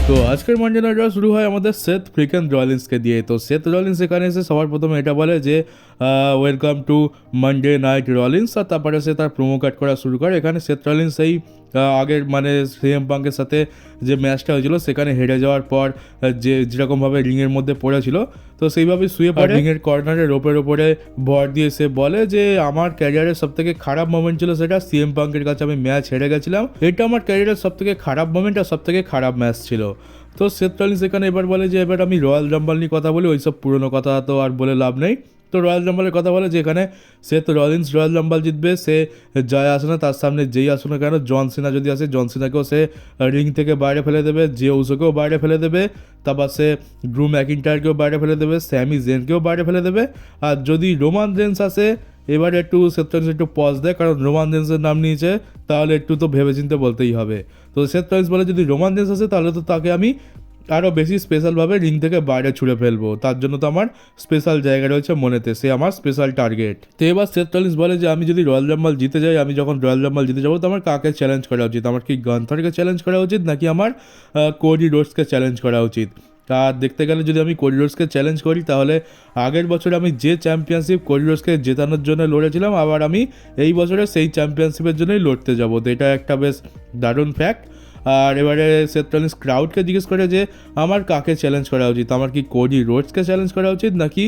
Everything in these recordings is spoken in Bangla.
তো আজকের মানডে নাইট র শুরু হয় আমাদের সেথ ফ্রিকেন রলিন্সকে দিয়ে। তো সেথ রলিন্স এখানে এসে সবার প্রথমে এটা বলে যে welcome to Monday night Rollins, আর তারপরে সে তার প্রোমো কাট করা শুরু করে। এখানে সেথ রলিন্স এই আগের মানে সিএম পাঙ্কের সাথে যে ম্যাচটা হয়েছিল সেখানে হেরে যাওয়ার পর যেরকমভাবে রিংয়ের মধ্যে পড়েছিল তো সেইভাবে শুয়ে পড়ে রিংয়ের কর্নারে রোপের ওপরে ভর দিয়ে সে বলে যে আমার ক্যারিয়ারের সব থেকে খারাপ মোমেন্ট ছিল সেটা সিএম পাঙ্কের কাছে আমি ম্যাচ হেরে গেছিলাম, এটা আমার ক্যারিয়ারের সব থেকে খারাপ মোমেন্ট আর সব থেকে খারাপ ম্যাচ ছিল। তো সেথ রলিন্স এখানে এবার বলে যে এবার আমি রয়্যাল রাম্বল নিয়ে কথা বলি, ওইসব পুরনো কথা তো আর বলে লাভ নেই। তো রয়্যাল রাম্বলের কথা বলে যে এখানে সেথ রলিন্স রয়্যাল রাম্বল জিতবে, সে জয় আসে না, তার সামনে যেই আসে না কেন জন সিনা যদি আসে জন সিনাকেও সে রিং থেকে বাইরে ফেলে দেবে, যে উসোকেও বাইরে ফেলে দেবে, তারপর সে ড্রু ম্যাকিন্টায়ারকেও বাইরে ফেলে দেবে, স্যামি জেনকেও বাইরে ফেলে দেবে। আর যদি রোমান রেন্স আসে এবার একটু সেথ রলিন্স একটু পজ দেয়, কারণ রোমান রেন্সের নাম নিয়েছে তাহলে একটু তো ভেবেচিন্তে বলতেই হবে। তো সেথ রলিন্স বলে যদি রোমান রেন্স আসে তাহলে তো তাকে আমি আরও বেশি স্পেশালভাবে রিং থেকে বাইরে ছুঁড়ে ফেলবো, তার জন্য তো আমার স্পেশাল জায়গা রয়েছে মনেতে, সে আমার স্পেশাল টার্গেট। তো এবার সেথ রলিন্স বলে যে আমি যদি রয়্যাল রাম্বল জিতে যাই, আমি যখন রয়্যাল রাম্বল জিতে যাবো তো আমার কাকে চ্যালেঞ্জ করা উচিত, আমার কি গান্থারকে চ্যালেঞ্জ করা উচিত নাকি আমার কোডি রোডসকে চ্যালেঞ্জ করা উচিত। আর দেখতে গেলে যদি আমি কোডি রোডসকে চ্যালেঞ্জ করি তাহলে আগের বছরে আমি যে চ্যাম্পিয়নশিপ কোডি রোডসকে জেতানোর জন্য লড়েছিলাম আবার আমি এই বছরে সেই চ্যাম্পিয়নশিপের জন্যই লড়তে যাবো, তো এটা একটা বেশ দারুণ ফ্যাক্ট। আর এবারে সেথ রলিন্স ক্রাউডকে জিজ্ঞেস করে যে আমার কাকে চ্যালেঞ্জ করা উচিত, আমার কি কোডি রোডসকে চ্যালেঞ্জ করা উচিত নাকি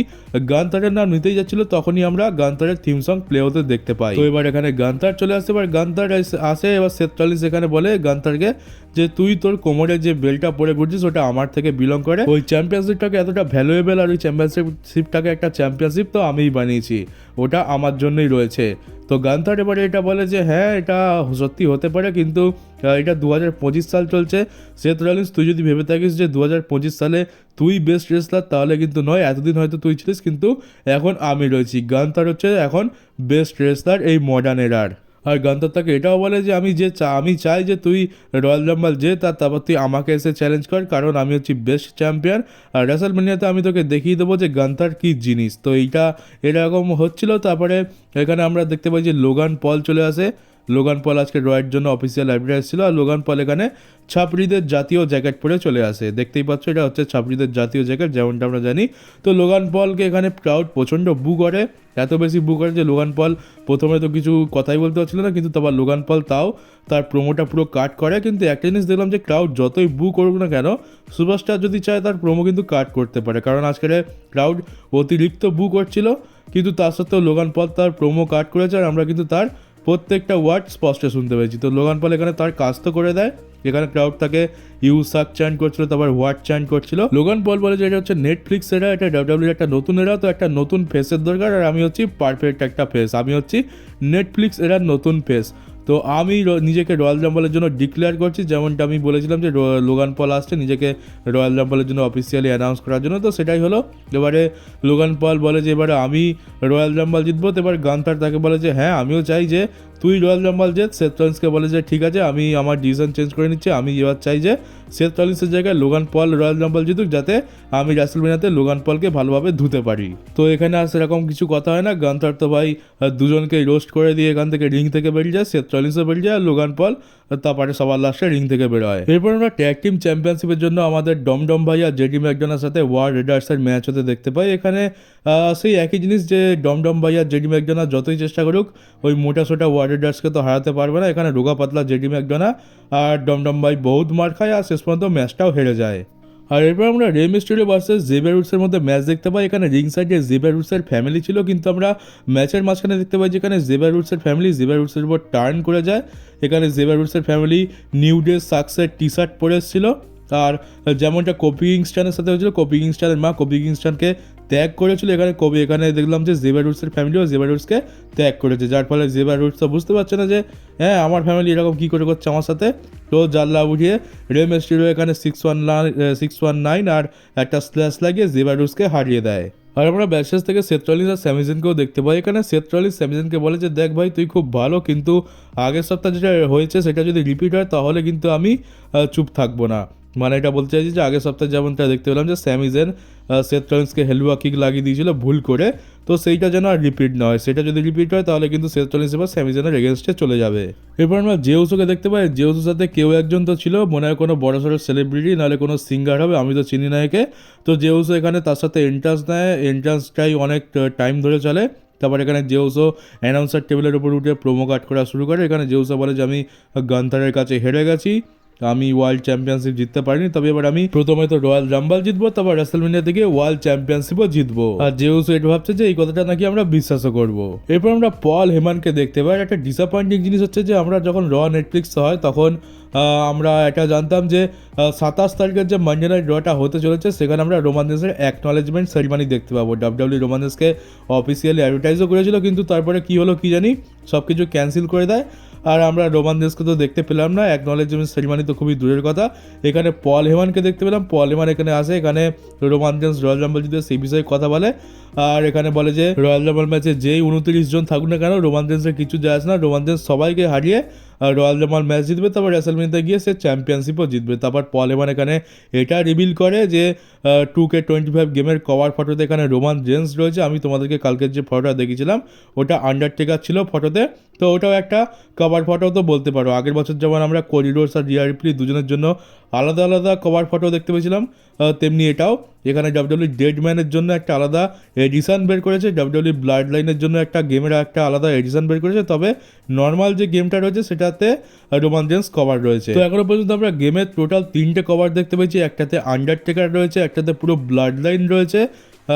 গান্থারের নাম নিতেই যাচ্ছিল তখনই আমরা গান্থারের থিম সং প্লে হতে দেখতে পাই। তো এবার এখানে গান্থার চলে আসে, এবার গান্থার আসে, এবার সেথ রলিন্স এখানে বলে গান্থারকে যে তুই তোর কোমরে যে বেল্টটা পরে ঘুরছিস ওটা আমার থেকে বিলং করে, ওই চ্যাম্পিয়নশিপটাকে এতটা ভ্যালুয়েবল আর ওই চ্যাম্পিয়নশিপটাকে একটা চ্যাম্পিয়নশিপ তো আমিই বানিয়েছি, ওটা আমার জন্যই রয়েছে। তো গান্থার এবারে এটা বলে যে হ্যাঁ এটা সত্যি হতে পারে, কিন্তু এটা 2025 সাল চলছে, সেথ রলিন্স তুই যদি ভেবে থাকিস যে 2025 সালে তুই বেস্ট রেসলার তাহলে কিন্তু নয়, এতদিন হয়তো তুই ছিলিস কিন্তু এখন আমি রয়েছি, গান্থার হচ্ছে এখন বেস্ট রেসলার এই মডার্ন এরার। আর গান্থার তাকে এটাও বলে যে আমি চাই যে তুই রয়্যাল রাম্বল তারপর তুই আমাকে এসে চ্যালেঞ্জ কর, কারণ আমি হচ্ছি বেস্ট চ্যাম্পিয়ন আর রেসলম্যানিয়াতে আমি তোকে দেখিয়ে দেবো যে গান্থার কী জিনিস। তো এইটা এরকম হচ্ছিল। তারপরে এখানে আমরা দেখতে পাই যে লোগান পল চলে আসে, লোগান পল আজকে রয়ের জন্য অফিসিয়াল অ্যাডভার্টাইজ ছিল, আর লোগান পল এখানে ছাপড়িদের জাতীয় জ্যাকেট পরে চলে আসে, দেখতেই পাচ্ছ এটা হচ্ছে ছাপড়িদের জাতীয় জ্যাকেট যেমনটা আমরা জানি। তো লোগান পলকে এখানে ক্রাউড প্রচণ্ড বু করে, এত বেশি বু করে যে লোগান পল প্রথমে তো কিছু কথাই বলতে পারছিল না, কিন্তু তারপর লোগান পল তাও তার প্রোমোটা পুরো কাট করে। কিন্তু একটা জিনিস দেখলাম যে ক্রাউড যতই বু করুক না কেন সুপারস্টার যদি চায় তার প্রোমো কিন্তু কাট করতে পারে, কারণ আজকের ক্রাউড অতিরিক্ত বু করছিল কিন্তু তার সত্ত্বেও লোগান পল তার প্রোমো কাট করেছে আর আমরা কিন্তু তার প্রত্যেকটা ওয়ার্ড স্পষ্ট শুনতে পেয়েছি। তো লোগান পল এখানে তার কাজ তো করে দেয়, এখানে ক্রাউড তাকে ইউ সাক চ্যান্ট করছিল, তারপর ওয়ার্ড চ্যান্ট করছিল। লোগান পল বলে যে এটা হচ্ছে নেটফ্লিক্স এরা, এটা ডাব্লিউডাব্লিউর একটা নতুন এরা, তো একটা নতুন ফেসের দরকার আর আমি হচ্ছি পারফেক্ট একটা ফেস, আমি হচ্ছি নেটফ্লিক্স এরার নতুন ফেস। তো আমি নিজেকে রয়্যাল রাম্বলের জন্য ডিক্লেয়ার করছি, যেমনটা আমি বলেছিলাম যে লোগান পল আসছে নিজেকে রয়্যাল রাম্বলের জন্য অফিসিয়ালি অ্যানাউন্স করার জন্য, তো সেটাই হলো। এবারে লোগান পল বলে যে এবারে আমি রয়্যাল রাম্বল জিতবো, তো এবার গান্থার তাকে বলে যে হ্যাঁ আমিও চাই যে তুই রয়্যাল রাম্বল জিত। সেথ রলিন্সকে বলে যে ঠিক আছে আমি আমার ডিসিশন চেঞ্জ করে নিচ্ছি, আমি এবার চাই যে সেথ রলিন্সের জায়গায় লোগান পল রয়্যাল রাম্বল জিতুক, যাতে আমি রেসলম্যানিয়াতে লোগান পলকে ভালোভাবে ধুতে পারি। তো এখানে আর সেরকম কিছু কথা হয় না, গান্থার তো ভাই দুজনকেই রোস্ট করে দিয়ে এখান থেকে রিং থেকে বেরিয়ে যায়, সেথ রলিন্সও বেরিয়ে যায় আর লোগান পল তারপরে সবার লাস্টে রিং থেকে বেরোয়। এরপর আমরা ট্যাগ টিম চ্যাম্পিয়নশিপের জন্য আমাদের ডমডম ভাই আর জেডি ম্যাকডোনাল্ডের সাথে ওয়ার রেডার্সের ম্যাচ হতে দেখতে পাই। এখানে সেই একই জিনিস যে ডমডম ভাই আর জেডি ম্যাকডোনাল্ড যতই চেষ্টা করুক ওই মোটা সোটা ওয়ার রেডার্সকে তো হারাতে পারবে না, এখানে রোগা পাতলা জেডি ম্যাকডোনাল্ড আর ডমডম ভাই বহুত মার খায় আর শেষ পর্যন্ত ম্যাচটাও হেরে যায়। আর এরপর আমরা রে মিস্টেরিও ভার্সেস জেভিয়ার উডসের মধ্যে ম্যাচ দেখতে পাই। এখানে রিং সাইডে জেভিয়ার উডসের ফ্যামিলি ছিল, কিন্তু আমরা ম্যাচের মাঝখানে দেখতে পাই যেখানে জেভিয়ার উডসের ফ্যামিলি জেভিয়ার উডসের উপর টার্ন করে যায়। এখানে জেভিয়ার উডসের ফ্যামিলি নিউ ডে সাকসের টি শার্ট পরে এসেছিল, আর যেমনটা কোফি কিংস্টনের সাথে হয়েছিল, কোফি কিংস্টনের মা কোফি কিংস্টনকে ত্যাগ করেছিল, এখানে দেখলাম যে জেভিয়ার উডসের ফ্যামিলিও জেভিয়ার উডসকে ত্যাগ করেছে, যার ফলে জেভিয়ার উডস তো বুঝতে পারছে না যে হ্যাঁ আমার ফ্যামিলি এরকম কী করে করছে আমার সাথে। তো জানলা উঠিয়ে রে মিস্টেরিও এখানে 619 আর একটা স্ল্যাশ লাগিয়ে জেভিয়ার উডসকে হারিয়ে দেয়। আর আমরা ব্যাকস্টেজ থেকে সেথ রলিন্স আর স্যামি জেনকেও দেখতে পাই। এখানে সেথ রলিন্স স্যামি জেনকে বলে যে দেখ ভাই তুই খুব ভালো, কিন্তু আগের সপ্তাহে যেটা হয়েছে সেটা যদি রিপিট হয় তাহলে কিন্তু আমি চুপ থাকবো না। মানে এটা বলতে চাইছি যে আগের সপ্তাহে যেমনটা দেখতে পেলাম যে স্যামি জেন সেথ রলিন্সকে হেলুয়া কিক লাগিয়ে দিয়েছিল ভুল করে, তো সেইটা যেন আর রিপিট না হয়। সেটা যদি রিপিট হয় তাহলে কিন্তু সেথ রলিন্স এবার স্যামি জেনের এগেনস্টে চলে যাবে। এরপর আমরা জেউসোকে দেখতে পাই। জেউসোর সাথে কেউ একজন তো ছিল, মনে হয় কোনো বড় সড়ো সেলিব্রিটি, নাহলে কোনো সিঙ্গার হবে, আমি তো চিনি না একে। তো জেউসো এখানে তার সাথে এন্ট্রান্স নেয়, এন্ট্রান্সটাই অনেক টাইম ধরে চলে। তারপর এখানে জেউসো অ্যানাউন্সার টেবিলের উপর উঠে প্রোমো কাট করা শুরু করে। এখানে জেউসো বলে যে আমি গান্থারের কাছে হেরে গেছি, আমি ওয়ার্ল্ড চ্যাম্পিয়নশিপ জিততে পারিনি, তবে এবার আমি প্রথমে তো রয়্যাল রাম্বল জিতবো, তারপর রেসলমেনিয়া থেকে ওয়ার্ল্ড চ্যাম্পিয়নশিপও জিতবো। আর জেউসো এটা ভাবছে যে এই কথাটা নাকি আমরা বিশ্বাসও করবো। এরপর আমরা পল হেমানকে দেখতে পাই। একটা ডিসঅ্যাপয়েন্টিং জিনিস হচ্ছে যে আমরা যখন নেটফ্লিক্স হয় তখন আমরা এটা জানতাম যে 27 তারিখের যে মানডে নাইট রটা হতে চলেছে সেখানে আমরা রোমান রেন্সের অ্যাকনলেজমেন্ট সেরিমনি দেখতে পাবো। ডাব্লিউডাব্লিউ রোমান রেন্সকে অফিসিয়ালি অ্যাডভার্টাইজও করেছিল, কিন্তু তারপরে কি হলো কি জানি, সব কিছু ক্যান্সেল করে দেয়। আর আমরা রোমান রেন্সকে তো দেখতে পেলাম না, অ্যাকনলেজমেন্ট সেরিমনি তো খুবই দূরের কথা। এখানে পল হেমানকে দেখতে পেলাম। পল হেমান এখানে আসে, এখানে রোমান রেন্স রয়্যাল রাম্বল জিতে সেই বিষয়ে কথা বলে। আর এখানে বলে যে রয়্যাল রাম্বল ম্যাচে যেই 29 জন থাকুক না কেন রোমান রেন্সের কিছু যায় আসে না, রোমান রেন্স সবাইকে হারিয়ে রয়্যাল রাম্বল ম্যাচ জিতবে, তারপর রেসলমেনিয়াতে গিয়ে সে চ্যাম্পিয়নশিপও জিতবে। তারপর পল হেমান এখানে এটা রিভিল করে যে 2K25 গেমের কভার ফটোতে এখানে রোমান রেন্স রয়েছে। আমি তোমাদেরকে কালকের যে ফটোটা দেখেছিলাম ওটা আন্ডারটেকার ছিল ফটোতে, তো ওটাও একটা কভার ফটো তো বলতে পারো। আগের বছর যেমন আমরা কোরিডোরস আর রিয়া রিপ্লি দুজনের জন্য আলাদা আলাদা কভার ফটো দেখতে পেয়েছিলাম, তেমনি এটাও এখানে ডাব্লিউডাব্লিউ ডেড ম্যানের জন্য একটা আলাদা এডিশন বের করেছে, ডাব্লিউডাব্লিউ ব্লাড লাইনের জন্য একটা গেমের একটা আলাদা এডিশন বের করেছে, তবে নর্মাল যে গেমটা রয়েছে সেটাতে রোমান রেন্স কভার রয়েছে। তো এখনো পর্যন্ত আমরা গেমের টোটাল 3টে কভার দেখতে পেয়েছি, একটাতে আন্ডারটেকার রয়েছে, একটাতে পুরো ব্লাড লাইন রয়েছে,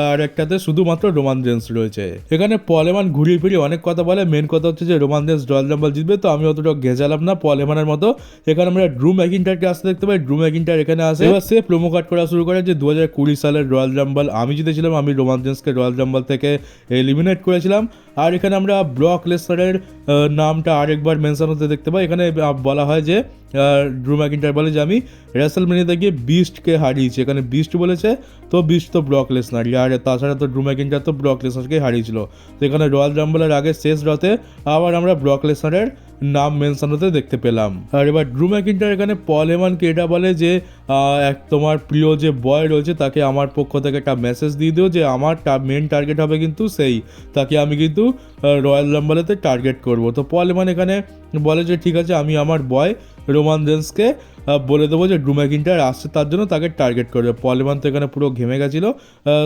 আর একটাতে শুধুমাত্র রোমান রেন্স রয়েছে। এখানে পল হেমান ঘুরিয়ে ফিরিয়ে অনেক কথা বলে, মেন কথা হচ্ছে যে রোমান রেন্স রয়্যাল রাম্বল জিতবে, তো আমি অতটা ঘেঁচালাম না পল হেমানের মতো। এখানে আমরা ড্রু ম্যাকিন্টারকে আসতে দেখতে পাই। ড্রু ম্যাকিন্টার এখানে আসে, এবার সে প্রোমো কাট করা শুরু করে যে 2020 সালের রয়্যাল রাম্বল আমি জিতেছিলাম, আমি রোমান রেন্সকে রয়্যাল রাম্বল থেকে এলিমিনেট করেছিলাম। আর এখানে আমরা ব্রক লেসনারের নামটা আরেকবার মেনশন হতে দেখতে পাই। এখানে বলা হয় যে ড্রু ম্যাকিন্টার বলে যে আমি রেসলমেনিয়াতে গিয়ে বিস্টকে হারিয়েছি, এখানে বিস্ট বলেছে, তো বিস্ট তো ব্রক লেসনারই, আর তাছাড়া তো ড্রু ম্যাকিন্টার তো ব্রক লেসনারকে হারিয়েছিল। তো এখানে রয়্যাল রাম্বলের আগে শেষ রাতে আবার আমরা ব্রক লেসনারের নাম মেনশন হতে দেখতে পেলাম। আর এবার ড্রু ম্যাকিন্টার এখানে পল হেমানকে এটা বলে যে তোমার প্রিয় যে বয় রয়েছে তাকে আমার পক্ষ থেকে একটা মেসেজ দিয়ে দিও যে আমার মেন টার্গেট হবে কিন্তু সেই, তাকে আমি কিন্তু রয়্যাল রাম্বলেতে টার্গেট করব। তো পল হেমান এখানে বলে যে ঠিক আছে, আমি আমার বয় রোমান রেন্সকে বলে দেবো যে ড্রু ম্যাকিন্টার আসছে, তার জন্য তাকে টার্গেট করবে। পল হেমান তো এখানে পুরো ঘেমে গেছিলো,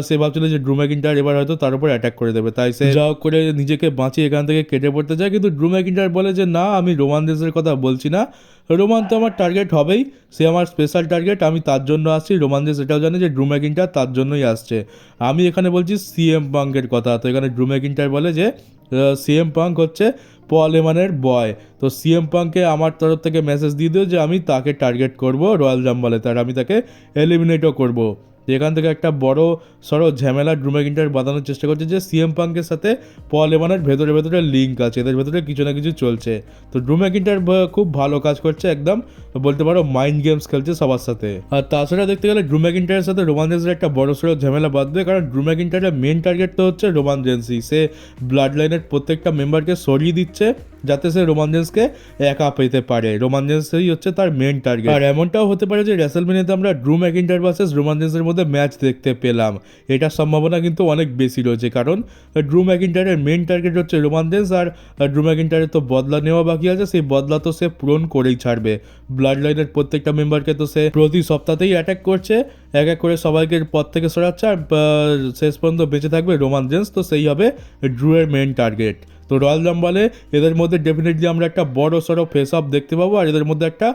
সে ভাবছিল যে ড্রু ম্যাকিন্টার এবার হয়তো তার উপর অ্যাটাক করে দেবে, তাই সে যা করে নিজেকে বাঁচিয়ে এখান থেকে কেটে পড়তে চায়। কিন্তু ড্রু ম্যাকিন্টার বলে যে না, আমি রোমান রেন্সের কথা বলছি না, রোমান তো আমার টার্গেট হবেই, সে আমার স্পেশাল টার্গেট, আমি তার জন্য আসছি। রোমান রেন্স এটাও জানে যে ড্রু ম্যাকিন্টার তার জন্যই আসছে। আমি এখানে বলছি সিএম পাঙ্কের কথা। তো এখানে ড্রু ম্যাকিন্টার বলে যে সিএম পাঙ্ক হচ্ছে পল হেমানের বয়, তো সিএম পাঙ্ককে আমার তরফ থেকে মেসেজ দিয়ে দিও যে আমি তাকে টার্গেট করব রয়্যাল রাম্বলে, তার আমি তাকে এলিমিনেটও করব। এখান থেকে একটা বড় সড়ো ঝামেলা ড্রু ম্যাকিন্টার বাঁধানোর চেষ্টা করছে যে সিএম পাঙ্কের সাথে পল হেমানের ভেতরে ভেতরে লিঙ্ক আছে, এদের ভেতরে কিছু না কিছু চলছে। তো ড্রু ম্যাকিন্টার খুব ভালো কাজ করছে, একদম বলতে পারো মাইন্ড গেমস খেলছে সবার সাথে। আর তাছাড়া দেখতে গেলে ড্রু ম্যাকিন্টারের সাথে রোমান রেন্সের একটা বড় সড়ো ঝামেলা বাঁধবে, কারণ ড্রু ম্যাকিন্টারের মেন টার্গেট তো হচ্ছে রোমান রেন্সই, সে ব্লাড লাইনের প্রত্যেকটা মেম্বারকে সরিয়ে দিচ্ছে যাতে সে রোমান রেন্সকে একা পেতে পারে। রোমান রেন্সই হচ্ছে তার মেন টার্গেট। আর এমনটাও হতে পারে যে রেসলমেনিয়াতে আমরা ড্রু ম্যাকিন্টার ভার্সেস রোমান রেন্সের মধ্যে ম্যাচ দেখতে পেলাম, এটার সম্ভাবনা কিন্তু অনেক বেশি রয়েছে, কারণ ড্রু ম্যাকিন্টারের মেন টার্গেট হচ্ছে রোমান রেন্স, আর ড্রু ম্যাকিন্টারের তো বদলা নেওয়া বাকি আছে, সেই বদলা তো সে পূরণ করেই ছাড়বে। ব্লাড লাইনের প্রত্যেকটা মেম্বারকে তো সে প্রতি সপ্তাহতেই অ্যাটাক করছে, এক এক করে সবাইকে পথ থেকে সরাচ্ছে, আর শেষ পর্যন্ত বেঁচে থাকবে রোমান রেন্স, তো সেই হবে ড্রু এর মেন টার্গেট। তো রয়্যাল রাম্বলে এদের মধ্যে ডেফিনেটলি আমরা একটা বড় সড়ো ফেস অফ দেখতে পাবো, আর এদের মধ্যে একটা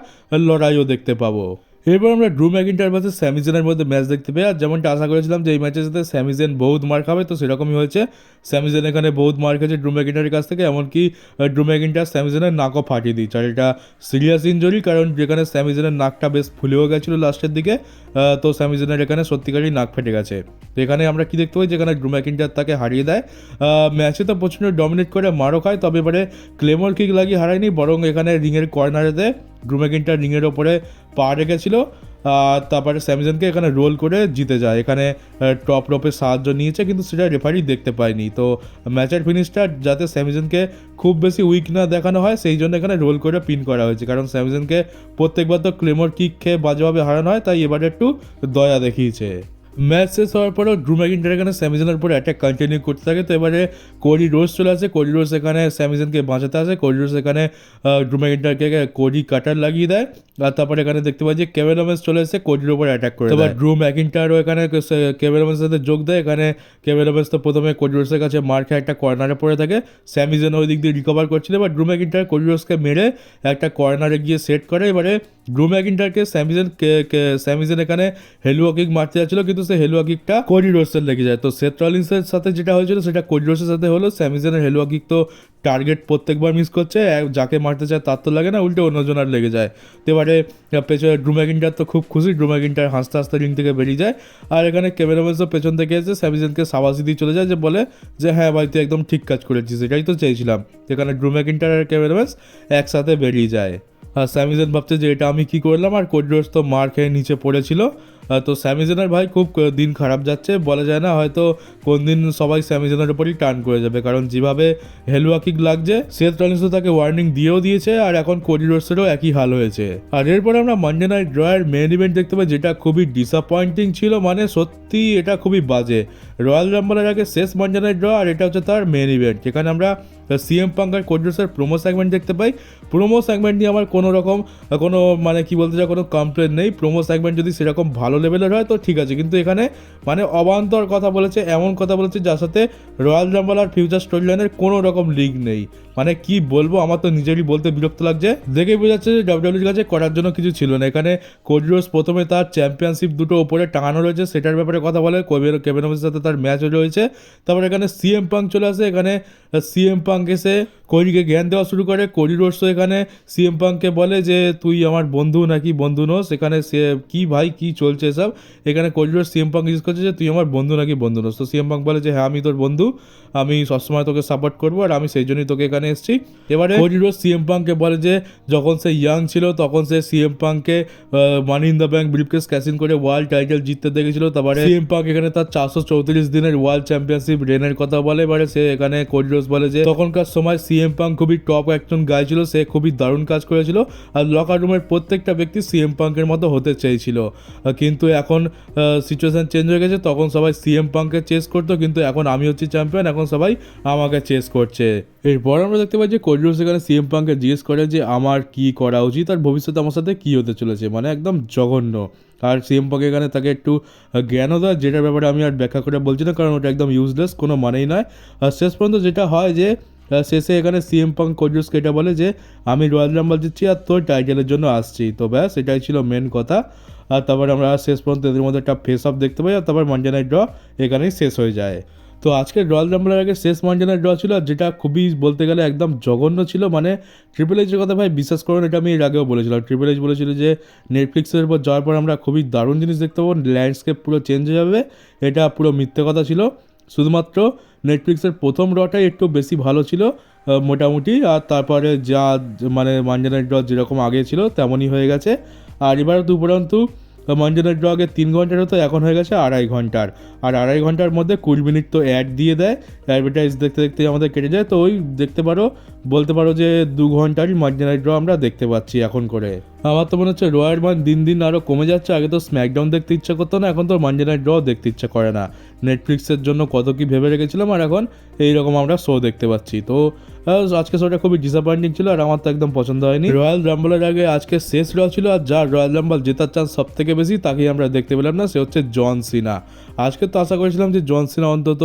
লড়াইও দেখতে পাবো। এরপর আমরা ড্রু ম্যাকিন্টার ভার্সেস স্যামি জেনের মধ্যে ম্যাচ দেখতে পাই। আর যেমনটা আশা করেছিলাম যে এই ম্যাচের সাথে স্যামি জেন বহুত মার খাবে, তো সেরকমই হয়েছে। স্যামি জেন এখানে বহুত মার খেয়েছে ড্রু ম্যাকিন্টারের কাছ থেকে, এমনকি ড্রু ম্যাকিন্টার স্যামি জেনের নাকও ফাটিয়ে দিচ্ছে, আর এটা সিরিয়াস ইনজুরি, কারণ যেখানে স্যামি জেনের নাকটা বেশ ফুলেও গেছিলো লাস্টের দিকে, তো স্যামি জেনের এখানে সত্যিকারই নাক ফেটে গেছে। তো এখানে আমরা কি দেখতে পাই, যেখানে ড্রু ম্যাকিন্টার তাকে হারিয়ে দেয়, ম্যাচে তো প্রচণ্ড ডমিনেট করে মারও খায়, তবে এবারে ক্লেমর কিক লাগিয়ে হারায়নি, বরং এখানে রিংয়ের কর্নারেতে ড্রু ম্যাকিন্টার রিংয়ের ওপরে পা রেখেছিল, তারপরে স্যামিজনকে এখানে রোল করে জিতে যায়। এখানে টপ রোপের সাহায্য নিয়েছে কিন্তু সেটা রেফারি দেখতে পায়নি। তো ম্যাচের ফিনিশটা যাতে স্যামিজনকে খুব বেশি উইক না দেখানো হয় সেই জন্য এখানে রোল করে পিন করা হয়েছে, কারণ স্যামিজনকে প্রত্যেকবার তো ক্লেমর কিক খেয়ে বাজেভাবে হারানো হয়, তাই এবারে একটু দয়া দেখিয়েছে। ম্যাচ শেষ হওয়ার পরও ড্রু ম্যাকিন্টায়ার এখানে স্যামিজনের উপর অ্যাটাক কন্টিনিউ করতে থাকে। তো এবারে কোডি রোজ চলে আসে, কোডি রোজ এখানে স্যামিজনকে বাঁচাতে আসে। কোডি রোজ এখানে ড্রু ম্যাকিন্টায়ারকে কোডি কাটার লাগিয়ে দেয়, আর তারপরে এখানে দেখতে পাই যে কেভিন ওমেন্স চলে এসে কোডির উপর অ্যাটাক করে। এবার ড্রু ম্যাকিন্টায়ারও এখানে কেভিন ওমেন্সের সাথে যোগ দেয়। এখানে কেভিন ওমেন্স তো প্রথমে কোডি রোজের কাছে মার খেয়ে একটা কর্নারে পড়ে থাকে, স্যামিজন ওই দিক দিয়ে রিকভার করছিল। এবার ড্রু ম্যাকিন্টায়ার কোডি রোজকে মেরে একটা কর্নারে গিয়ে সেট করে। এবারে ড্রু ম্যাকিন্টায়ারকে স্যামিজন এখানে হেলুয়া কিক মারতে যাচ্ছিল, কিন্তু সে হেলুয়া কিকটা কোডি রোজের লেগে যায়। তো সেথ রলিন্সের সাথে যেটা হয়েছিল সেটা কোডি রোজের সাথে হলো। স্যামিজনের হেলুয়া কিক তো টার্গেট প্রত্যেকবার মিস করছে, যাকে মারতে চায় তার তো লাগে না, উল্টে অন্যজনের লেগে যায়। তো এবারে পেছনে ড্রু ম্যাকিন্টায়ার তো খুব খুশি, ড্রু ম্যাকিন্টায়ার হাসতে হাসতে রিং থেকে বেরিয়ে যায়। আর এখানে কেভিন ওমেন্সও পেছন থেকে এসে স্যামিজনকে সাবাসি দিয়ে চলে যায়, যে বলে যে হ্যাঁ ভাই তুই একদম ঠিক কাজ করেছিস, এটাই তো চেয়েছিলাম। এখানে ড্রু ম্যাকিন্টায়ার আর কেভিন ওমেন্স একসাথে বেরিয়ে যায়। আর স্যামিজন ভাবছে যে এটা আমি কি করলাম, আর কোডি রোজ তো মার খেয়ে নিচে পড়েছিল। তো স্যামিজনের ভাই খুব দিন খারাপ যাচ্ছে, বলা যায় না হয়তো কোন দিন সবাই স্যামিজনের উপরই টার্ন করে যাবে, কারণ যেভাবে হেলুয়া কিক লাগছে সেথ রলিন্স তাকে ওয়ার্নিং দিয়েও দিয়েছে, আর এখন কোডি রোডসেরও একই হাল হয়েছে। আর এরপরে আমরা মানডে নাইট ড্রয়ের মেন ইভেন্ট দেখতে পাই, যেটা খুবই ডিসঅ্যাপয়েন্টিং ছিল, মানে সত্যি এটা খুবই বাজে। রয়্যাল রাম্বলের আগে শেষ মানডে নাইট ড্র, আর এটা হচ্ছে তার মেন ইভেন্ট, যেখানে আমরা সিএম পাঙ্ক আর কোডি রোডসের প্রোমো সেগমেন্ট দেখতে পাই। প্রোমো সেগমেন্ট নিয়ে আমার কোনো রকম মানে কি বলতে চাই কোনো কমপ্লেন নেই। প্রোমো সেগমেন্ট যদি সেরকম ভালো লেভেলের হয় তো ঠিক আছে, কিন্তু এখানে মানে অবান্তর কথা বলেছে, এমন কথা বলেছে যার সাথে রয়্যাল রাম্বল আর ফিউচার স্টোরি লাইনের কোনো রকম লিঙ্ক নেই। মানে কি বলবো, আমার তো নিজেরই বলতে বিরক্ত লাগছে। দেখেই বোঝা যাচ্ছে যে ডাব্লিউডাব্লিউর কাছে করার জন্য কিছু ছিল না। এখানে কোডি রোডস প্রথমে তার চ্যাম্পিয়নশিপ দুটো ওপরে টাঙানো রয়েছে, সেটার ব্যাপারে কথা বলে। কেভিন ওমেন্সের সাথে তার ম্যাচও রয়েছে। তারপর এখানে সিএম পাঙ্ক চলে আসে, এখানে সিএম পাঙ্ক এসে কোডিকে জ্ঞান দেওয়া শুরু করে। কোডি রোডসও এখানে সিএম পাঙ্ককে বলে যে তুই আমার বন্ধু নাকি বন্ধু নোস। এখানে সে কি ভাই কি চলছে এসব। এখানে Cody Rhodes CM Punk use করছে যে তুই আমার বন্ধু নাকি বন্ধু নোস। তো সিএম পাঙ্ক বলে যে হ্যাঁ আমি তোর বন্ধু, আমি সবসময় তোকে সাপোর্ট করবো, আর আমি সেই জন্যই তোকে এখানে এসেছি। এবারে কোডি রোডস সিএম পাঙ্ককে বলে যে যখন সে ইয়াং ছিল তখন সে সিএম পাঙ্ককে money in the bank briefcase cash in করে ওয়ার্ল্ড টাইটেল জিততে দেখেছিল। তারপরে সিএম পাঙ্ক এখানে তার 434 দিনের ওয়ার্ল্ড চ্যাম্পিয়নশিপ রেনের কথা বলে। এবারে সে এখানে কোডি রোডস বলে যে তখনকার সময় সিএম পাঙ্ক খুবই টপ একজন গাই ছিল, সে খুবই দারুণ কাজ করেছিল, আর লকার রুমের প্রত্যেকটা ব্যক্তি সিএম পাঙ্কের মতো হতে চেয়েছিল। কিন্তু এখন সিচুয়েশন চেঞ্জ হয়ে গেছে, তখন সবাই সিএম পাঙ্ককে চেস করতো, কিন্তু এখন আমি হচ্ছি চ্যাম্পিয়ন, এখন সবাই আমাকে চেস করছে। এরপর আমরা দেখতে পাই যে কোডি রোডস এখানে সিএম পাঙ্ককে জিজ্ঞেস করে যে আমার কি করা উচিত, আর ভবিষ্যতে আমার সাথে কী হতে চলেছে, মানে একদম জঘন্য। আর সিএম পাঙ্ক এখানে তাকে একটু জ্ঞানও দেয়, যেটার ব্যাপারে আমি আর ব্যাখ্যা করে বলছি না, কারণ ওটা একদম ইউজলেস, কোনো মানেই নয়। আর শেষ পর্যন্ত যেটা হয় যে শেষে এখানে সিএম পাঙ্ক কোডি রোডসকে এটা বলে যে আমি রয়্যাল রাম্বল জিতছি আর তোর টাইটেলের জন্য আসছি। তো ব্যাস এটাই ছিল মেন কথা। আর তারপর আমরা শেষ পর্যন্ত এদের মধ্যে একটা ফেস অফ দেখতে পাই, আর তারপর মানডে নাইট ড্র এখানেই শেষ হয়ে যায়। তো আজকের রয়্যাল রাম্বলের আগে শেষ মানডে নাইট ড্র ছিল, যেটা খুবই বলতে গেলে একদম জঘন্য ছিল। মানে ট্রিপল এইচের কথা ভাই বিশ্বাস করুন, এটা আমি এর আগেও বলেছিলাম। ট্রিপল এইচ বলেছিল যে নেটফ্লিক্সের উপর যাওয়ার পর আমরা খুবই দারুণ জিনিস দেখতে পাবো, ল্যান্ডস্কেপ পুরো চেঞ্জ হয়ে যাবে। এটা পুরো মিথ্যে কথা ছিল। শুধুমাত্র নেটফ্লিক্সের প্রথম ড্রটাই একটু বেশি ভালো ছিল মোটামুটি, আর তারপরে যা মানে মানডে নাইট ড্র যেরকম আগে ছিল তেমনই হয়ে গেছে। আর এবার উপরন্তু মানডে নাইট ড্র আগে 3 ঘন্টার হতো, এখন হয়ে গেছে 2.5 ঘন্টার। আর 2.5 ঘন্টার মধ্যে 20 মিনিট তো অ্যাড দিয়ে দেয়, অ্যাডভার্টাইজ দেখতে দেখতে আমাদের কেটে যায়। তো ওই দেখতে পারো, বলতে পারো যে 2 ঘন্টারই মানডে নাইট ড্র আমরা দেখতে পাচ্ছি এখন করে। আমার তো মনে হচ্ছে রয়্যাল মান দিন দিন আরও কমে যাচ্ছে। আগে তো স্ম্যাকডাউন দেখতে ইচ্ছা করতো না, এখন তো মানডে নাইট ড্র দেখতে ইচ্ছা করে না। নেটফ্লিক্সের জন্য কত কি ভেবে রেখেছিলাম, আর এখন এইরকম আমরা শো দেখতে পাচ্ছি। তো আজকে শোটা খুবই ডিসঅ্যাপয়েন্টিং ছিল, আর আমার তো একদম পছন্দ হয়নি। রয়্যাল রাম্বলের আগে আজকে শেষ ড্র ছিল, আর যার রয়্যাল রাম্বল জেতার চান্স সব থেকে বেশি তাকেই আমরা দেখতে পেলাম না, সে হচ্ছে জন সিনা। আজকে তো আশা করেছিলাম যে জন সিনা অন্তত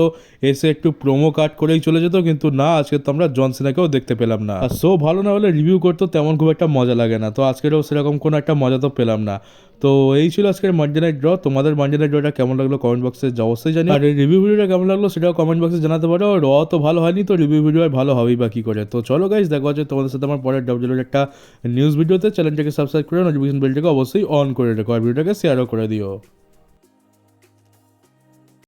এসে একটু প্রোমো কাট করেই চলে যেত, কিন্তু না, আজকে তো আমরা জন সিনাকেও দেখতে পেলাম না। আর শো ভালো না হলে রিভিউ করতে তেমন খুব একটা মজা লাগে না, তো আজকেরও সেরকম কোনো একটা মজা তো পেলাম না। তো এই ছিল আজকের মানডে নাইট ড্র। তোমাদের মানডে নাইট ড্রটা কেমন লাগলো কমেন্ট বক্সে অবশ্যই জানি, আর এই রিভিউ ভিডিওটা কেমন লাগলো সেটাও কমেন্ট বক্সে জানাতে পারো। র তো ভালো হয়নি, তো রিভিউ ভিডিও আর ভালো হবেই বা কী করে। তো চলো গাইস, দেখা হচ্ছে তোমাদের সাথে আমার পরের ডাব্লিউডাব্লিউর একটা নিউজ ভিডিওতে। চ্যানেলটাকে সাবস্ক্রাইব করে নোটিফিকেশন বেলটাকে অবশ্যই অন করে রেখো, আর ভিডিওটাকে শেয়ারও করে দিও।